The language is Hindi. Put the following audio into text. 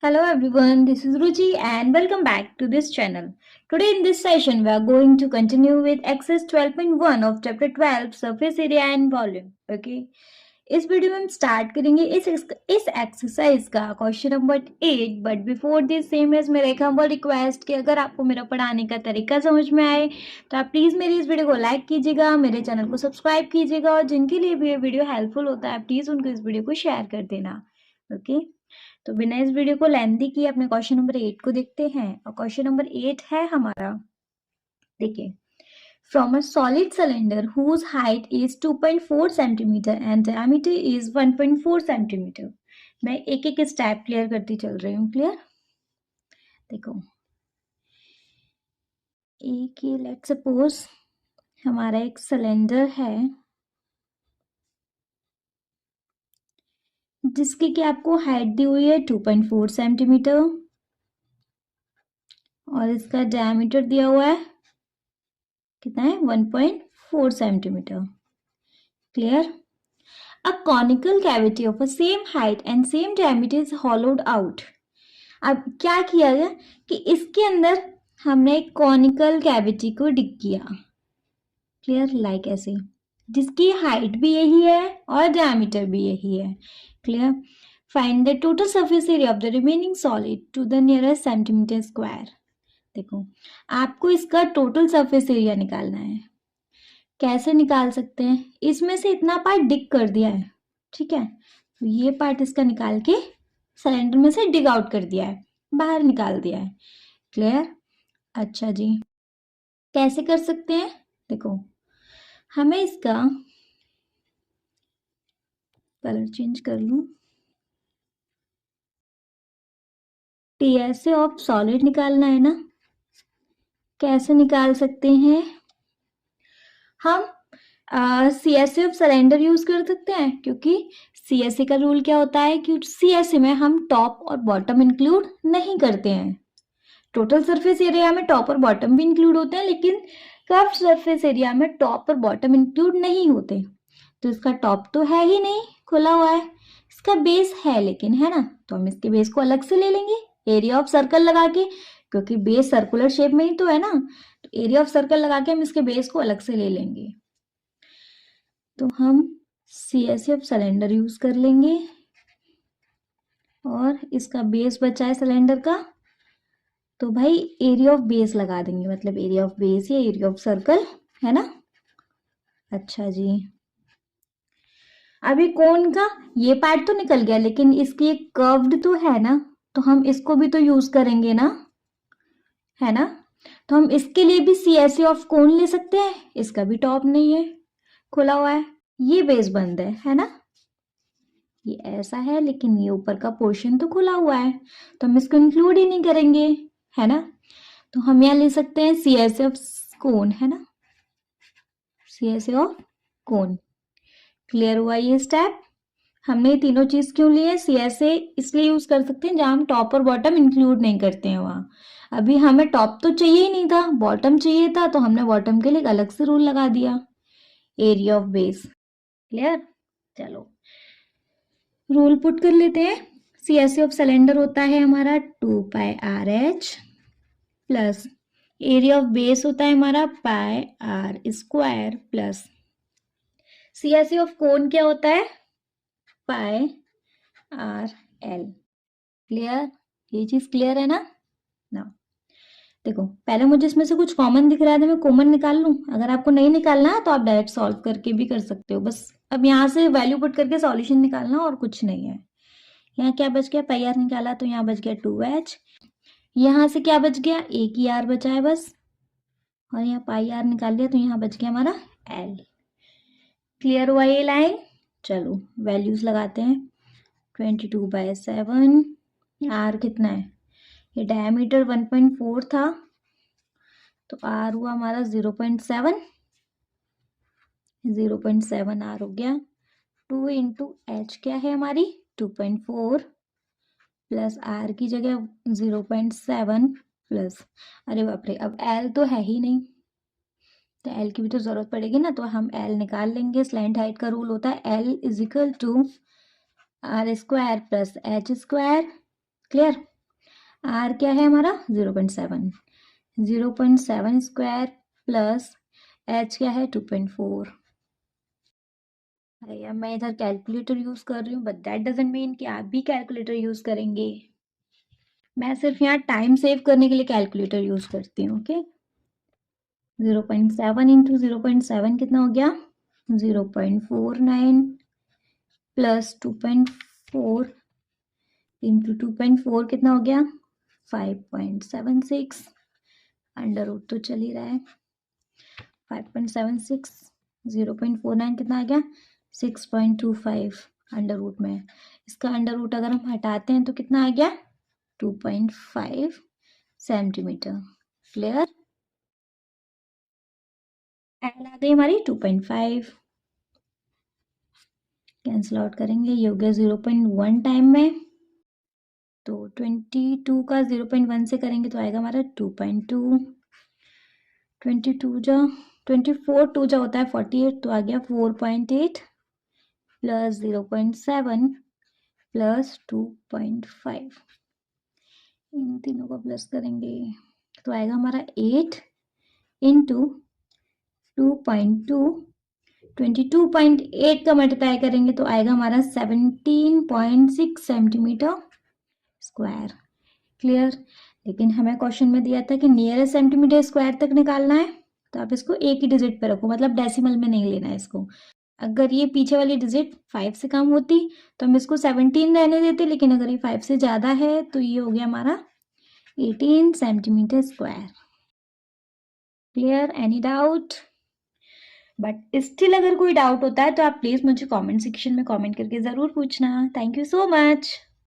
Hello everyone, this is Ruchi and welcome back to this channel. Today in this session we are going to continue with exercise 12.1 of chapter 12 surface area and volume. Okay. इस वीडियो में हम स्टार्ट करेंगे इस एक्सरसाइज का question number 8 but before this same as मेरा एक हम्बल रिक्वेस्ट कि अगर आपको मेरा पढ़ाने का तरीका समझ में आए तो आप प्लीज़ मेरी इस वीडियो को लाइक कीजिएगा, मेरे चैनल को सब्सक्राइब कीजिएगा और जिनके लिए भी ये वीडियो हेल्पफुल होता है प्लीज़ उनको इस वीडियो को शेयर कर देना. ओके तो बिना इस वीडियो को लेंथी किए अपने क्वेश्चन नंबर 8 को देखते हैं और क्वेश्चन नंबर 8 है हमारा. देखिए, from a solid cylinder whose height is 2.4 centimeter and diameter is 1.4 centimeter. मैं एक एक स्टेप क्लियर करती चल रही हूँ. क्लियर? देखो, एक ही लेट सपोज हमारा एक सिलेंडर है जिसकी कि आपको हाइट दी हुई है 2.4 सेंटीमीटर और इसका डायमीटर दिया हुआ है कितना है 1.4 centimetre. Clear? A conical cavity of a same height and same diameter is hollowed out. अब क्या किया गया कि इसके अंदर हमने एक कॉनिकल कैविटी को डिग किया. क्लियर? लाइक ऐसे जिसकी हाइट भी यही है और डायमीटर भी यही है. Clear? Find the total surface area of the remaining solid to the nearest centimetre square. देखो, आपको इसका टोटल सरफेस एरिया निकालना है. कैसे निकाल सकते हैं? इसमें से इतना पार्ट डिग कर दिया है, ठीक है, तो ये पार्ट इसका निकाल के सिलेंडर में से डिग आउट कर दिया है, बाहर निकाल दिया है. क्लियर? अच्छा जी, कैसे कर सकते हैं? देखो, हमें इसका कलर चेंज कर लूं. टीएसए ऑफ सॉलिड निकालना है ना. कैसे निकाल सकते हैं? हम सीएसए ऑफ सिलेंडर यूज कर सकते हैं क्योंकि सीएसए का रूल क्या होता है कि सीएसए में हम टॉप और बॉटम इंक्लूड नहीं करते हैं. टोटल सरफेस एरिया में टॉप और बॉटम भी इंक्लूड होते हैं लेकिन कर्व सरफेस एरिया में टॉप और बॉटम इंक्लूड नहीं होते. तो इसका टॉप तो है ही नहीं, खुला हुआ है. इसका बेस है लेकिन, है ना, तो हम इसके बेस को अलग से ले लेंगे एरिया ऑफ सर्कल लगा के, क्योंकि बेस सर्कुलर शेप में ही तो है ना, तो एरिया ऑफ सर्कल लगा के हम इसके बेस को अलग से ले लेंगे. तो हम सीएसए ऑफ सिलेंडर यूज कर लेंगे और इसका बेस बचा है सिलेंडर का, तो भाई एरिया ऑफ बेस लगा देंगे, मतलब एरिया ऑफ बेस या एरिया ऑफ सर्कल, है ना. अच्छा जी, अभी कोन का ये पार्ट तो निकल गया लेकिन इसकी एक कर्व्ड तो है ना, तो हम इसको भी तो यूज करेंगे ना, है ना. तो हम इसके लिए भी सीएसए ऑफ कोन ले सकते हैं. इसका भी टॉप नहीं है, खुला हुआ है, ये बेस बंद है ना. ये ऐसा है लेकिन ये ऊपर का पोर्शन तो खुला हुआ है, तो हम इसको इंक्लूड ही नहीं करेंगे, है ना. तो हम यहाँ ले सकते हैं सीएसए ऑफ कोन, है ना, सीएसए ऑफ कोन. क्लियर हुआ ये स्टेप? हमने तीनों चीज क्यों लिए? सीएसए इसलिए यूज कर सकते हैं जहां हम टॉप और बॉटम इंक्लूड नहीं करते हैं वहां. अभी हमें टॉप तो चाहिए ही नहीं था, बॉटम चाहिए था, तो हमने बॉटम के लिए अलग से रूल लगा दिया, एरिया ऑफ बेस. क्लियर? चलो रूल पुट कर लेते हैं. सीएसए ऑफ सिलेंडर होता है हमारा 2πRH plus area of base होता है हमारा πr² plus CSA of cone क्या होता है πRL. क्लियर? ये चीज क्लियर है ना. देखो, पहले मुझे इसमें से कुछ कॉमन दिख रहा है तो मैं कॉमन निकाल लूं. अगर आपको नहीं निकालना है तो आप डायरेक्ट सॉल्व करके भी कर सकते हो. बस अब यहाँ से वैल्यू पुट करके सॉल्यूशन निकालना और कुछ नहीं है. यहाँ क्या बच गया? πr निकाला तो यहाँ बच गया 2h. यहाँ से क्या बच गया? एक ही r बचा है बस, और यहाँ πr निकाल लिया तो यहाँ बच गया हमारा l. क्लियर हुआ ये लाइन? चलो वैल्यूज लगाते हैं. 22/7. r कितना है? ये डायमीटर 1.4 था तो r हुआ हमारा 0.7. 0.7 r हो गया. 2 इंटू h क्या है हमारी 2.4 प्लस r की जगह 0.7 प्लस, अरे बाप रे, अब l तो है ही नहीं तो l की भी तो जरूरत पड़ेगी ना, तो हम l निकाल लेंगे. स्लैंट हाइट का रूल होता है l is equal to r² plus h². Clear? R क्या है हमारा 0.7, 0.7 स्क्वायर प्लस एच क्या है 2.4। अब मैं इधर कैलकुलेटर यूज कर रही हूँ, बट दैट डजंट मीन कि आप भी कैलकुलेटर यूज करेंगे। मैं सिर्फ यहाँ टाइम सेव करने के लिए कैलकुलेटर यूज करती हूँ। ओके, 0.7 इंटू 0.7 कितना हो गया 0.49 प्लस 2.4 इंटू 2.4 कितना हो गया 5.76, अंडर रूट तो चल ही रहा है। 5.76 0.49 कितना आ गया 6.25 अंडर रूट में। इसका अंडर रूट अगर हम हटाते हैं तो कितना आ गया 2.5 सेंटीमीटर। क्लियर? एल आ गई हमारी 2.5, कैंसिल आउट करेंगे, ये हो गया 0.1 टाइम में, तो 22 का 0.1 से करेंगे तो आएगा हमारा 2.2, 22 जा 24 2 जा होता है 48, तो आ गया 4.8 प्लस 0.7 प्लस 2.5, इन तीनों को प्लस करेंगे तो आएगा हमारा 8 इंटू 2.2, 22.8 का मल्टीप्लाई करेंगे तो आएगा हमारा 17.6 सेंटीमीटर स्क्वायर। क्लियर? लेकिन हमें क्वेश्चन में दिया था कि नियरेस्ट सेंटीमीटर स्क्वायर तक निकालना है, तो आप इसको एक ही डिजिट पे रखो, मतलब डेसिमल में नहीं लेना है इसको। अगर ये पीछे वाली डिजिट 5 से कम होती तो हम इसको 17 रहने देते, लेकिन अगर ये 5 से ज़्यादा है तो ये हो गया हमारा 18 centimetre square. Clear? Any doubt? But still अगर कोई डाउट होता है तो आप प्लीज़ मुझे कमेंट सेक्शन में कमेंट करके ज़रूर पूछना। Thank you so much.